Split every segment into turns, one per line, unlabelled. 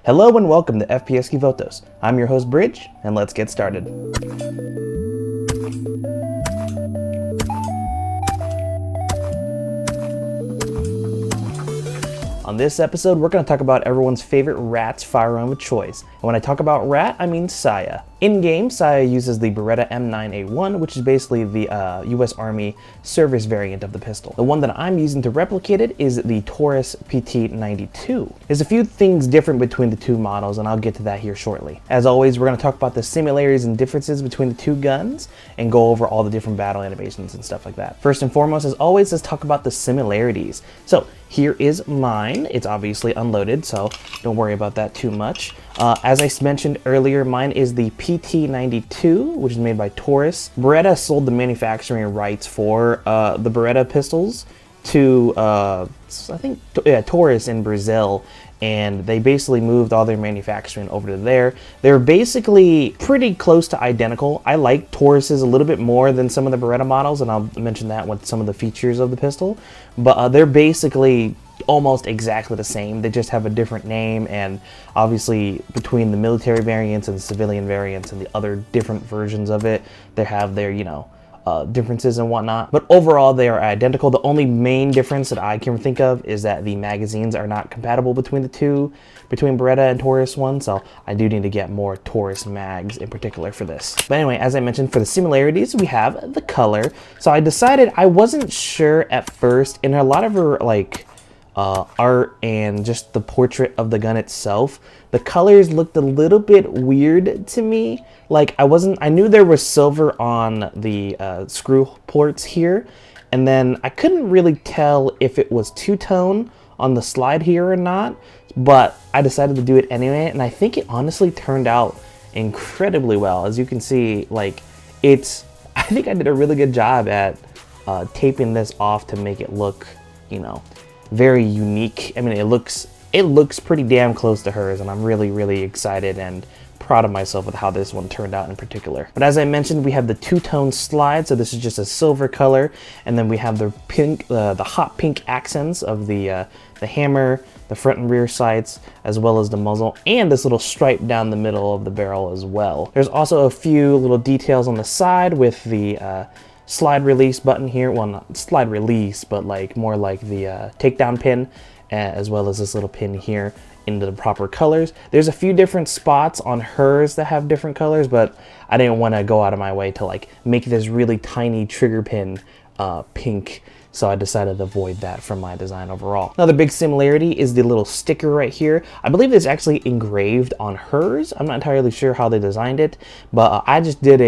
Hello and welcome to FPSKivotos. I'm your host Bridge, and let's get started. On this episode, we're going to talk about everyone's favorite rat's firearm of choice. And when I talk about rat, I mean Saya. In-game, Saya uses the Beretta M9A1, which is basically the US Army service variant of the pistol. The one that I'm using to replicate it is the Taurus PT92. There's a few things different between the two models, and I'll get to that here shortly. As always, we're going to talk about the similarities and differences between the two guns and go over all the different battle animations and stuff like that. First and foremost, as always, let's talk about the similarities. So here is mine. It's obviously unloaded, so don't worry about that too much. As I mentioned earlier, mine is the PT92, which is made by Taurus. Beretta sold the manufacturing rights for the Beretta pistols to, Taurus in Brazil, and they basically moved all their manufacturing over to there. They're basically pretty close to identical. I like Taurus's a little bit more than some of the Beretta models, and I'll mention that with some of the features of the pistol, but they're basically almost exactly the same. They just have a different name, and obviously between the military variants and the civilian variants and the other different versions of it, they have their, differences and whatnot. But overall, they are identical. The only main difference that I can think of is that the magazines are not compatible between the two, between Beretta and Taurus one, so I do need to get more Taurus mags in particular for this. But anyway, as I mentioned, for the similarities, we have the color. So I decided, I wasn't sure at first, and a lot of her art and just the portrait of the gun itself, the colors looked a little bit weird to me. Like I knew there was silver on the screw ports here, and then I couldn't really tell if it was two-tone on the slide here or not, but I decided to do it anyway, and I think it honestly turned out incredibly well. As you can see, I think I did a really good job at taping this off to make it look, very unique. I mean, it looks pretty damn close to hers, and I'm really excited and proud of myself with how this one turned out in particular. But as I mentioned, we have the two-tone slide, so this is just a silver color, and then we have the pink, the hot pink accents of the hammer, the front and rear sights, as well as the muzzle, and this little stripe down the middle of the barrel as well. There's also a few little details on the side with the slide release button here. Well, not slide release, but more like the takedown pin, as well as this little pin here into the proper colors. There's a few different spots on hers that have different colors, but I didn't want to go out of my way to make this really tiny trigger pin pink, so I decided to avoid that from my design overall. Another big similarity is the little sticker right here. I believe it's actually engraved on hers. I'm not entirely sure how they designed it, but I just did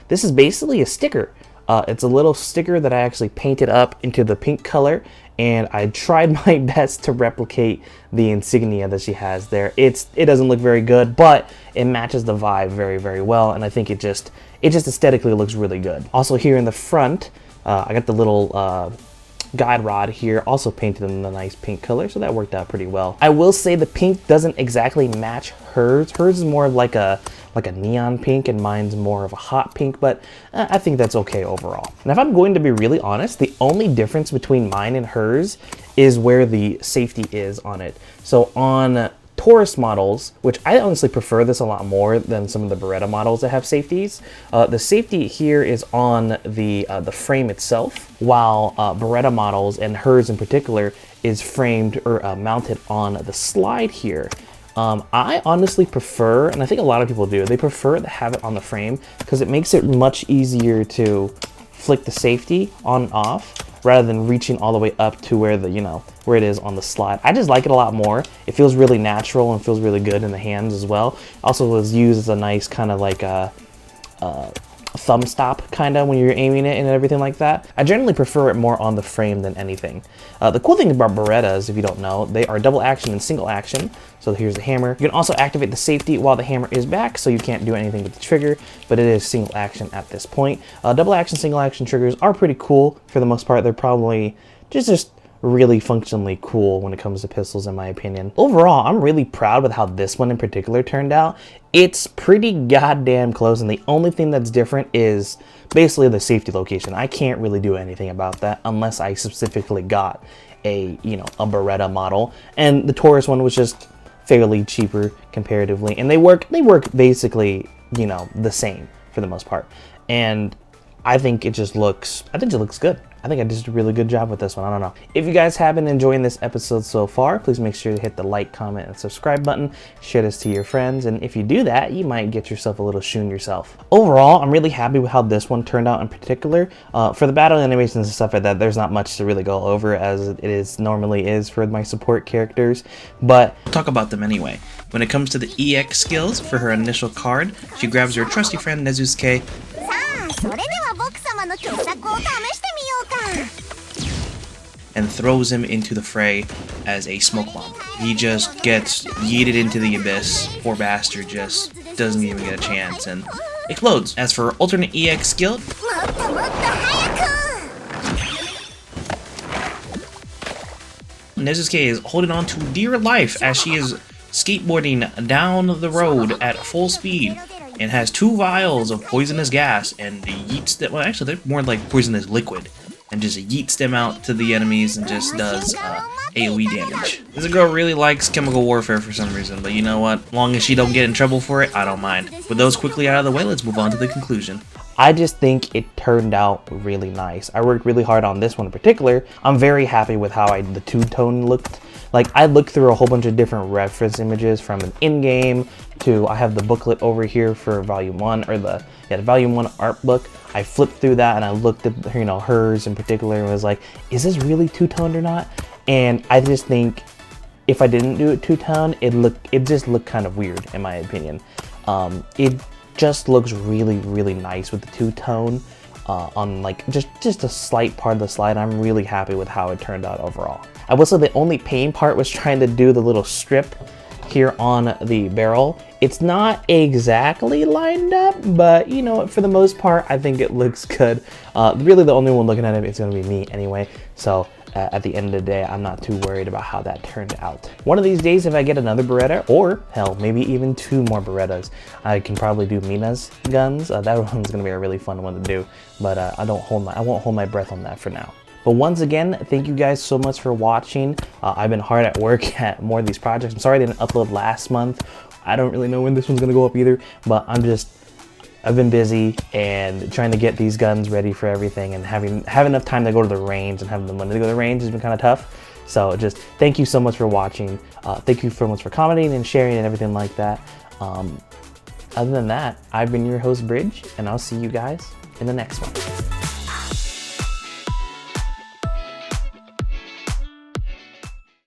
this is basically a sticker. It's a little sticker that I actually painted up into the pink color, and I tried my best to replicate the insignia that she has there. It doesn't look very good, but it matches the vibe very well, and I think it just aesthetically looks really good. Also here in the front, I got the little guide rod here, also painted in the nice pink color, so that worked out pretty well. I will say the pink doesn't exactly match hers. Hers is more of like a neon pink, and mine's more of a hot pink, but I think that's okay overall. And if I'm going to be really honest, the only difference between mine and hers is where the safety is on it. So on Taurus models, which I honestly prefer this a lot more than some of the Beretta models that have safeties, the safety here is on the frame itself, while Beretta models, and hers in particular, is framed or mounted on the slide here. I honestly prefer, and I think a lot of people do, they prefer to have it on the frame because it makes it much easier to flick the safety on and off rather than reaching all the way up to where where it is on the slide. I just like it a lot more. It feels really natural and feels really good in the hands as well. Also was used as a nice kind of like a thumb stop kind of when you're aiming it and everything like that. I generally prefer it more on the frame than anything. The cool thing about Berettas, if you don't know, they are double action and single action. So here's the hammer. You can also activate the safety while the hammer is back, so you can't do anything with the trigger, but it is single action at this point. Double action, single action triggers are pretty cool for the most part. They're probably just really functionally cool when it comes to pistols, in my opinion. Overall, I'm really proud with how this one in particular turned out. It's pretty goddamn close, and the only thing that's different is basically the safety location. I can't really do anything about that unless I specifically got a Beretta model, and the Taurus one was just fairly cheaper comparatively, and they work basically, you know, the same for the most part. And I think it looks good. I think I did a really good job with this one. I don't know. If you guys have been enjoying this episode so far, please make sure to hit the like, comment, and subscribe button. Share this to your friends, and if you do that, you might get yourself a little shoon yourself. Overall, I'm really happy with how this one turned out in particular. For the battle animations and stuff like that, there's not much to really go over, as it normally is for my support characters, but
I'll talk about them anyway. When it comes to the EX skills for her initial card, she grabs her trusty friend Nezusuke and throws him into the fray as a smoke bomb. He just gets yeeted into the abyss. Poor bastard just doesn't even get a chance and explodes. As for her alternate EX skill, Nezusuke is holding on to dear life as she is skateboarding down the road at full speed and has 2 vials of poisonous gas and yeets them. Well, actually, they're more like poisonous liquid, and just yeets them out to the enemies and just does AoE damage. This girl really likes chemical warfare for some reason, but you know what? As long as she don't get in trouble for it, I don't mind. With those quickly out of the way, let's move on to the conclusion.
I just think it turned out really nice. I worked really hard on this one in particular. I'm very happy with how the two-tone looked. Like, I looked through a whole bunch of different reference images from an in-game to, I have the booklet over here for Volume 1, or the Volume 1 art book. I flipped through that and I looked at, you know, hers in particular and was like, is this really two-toned or not? And I just think if I didn't do it two-tone, it just looked kind of weird in my opinion. It just looks really, really nice with the two-tone on like just a slight part of the slide. I'm really happy with how it turned out overall. I will say the only pain part was trying to do the little strip here on the barrel. It's not exactly lined up, but you know, for the most part, I think it looks good. Really the only one looking at it is going to be me anyway, so at the end of the day, I'm not too worried about how that turned out. One of these days, if I get another Beretta, or hell, maybe even 2 more Berettas, I can probably do Mina's guns. That one's gonna be a really fun one to do, but I won't hold my breath on that for now. But once again, thank you guys so much for watching. I've been hard at work at more of these projects. I'm sorry I didn't upload last month. I don't really know when this one's gonna go up either, but I've been busy and trying to get these guns ready for everything, and having enough time to go to the range, and having the money to go to the range has been kind of tough. So just thank you so much for watching. Thank you so much for commenting and sharing and everything like that. Other than that, I've been your host, Bridge, and I'll see you guys in the next one.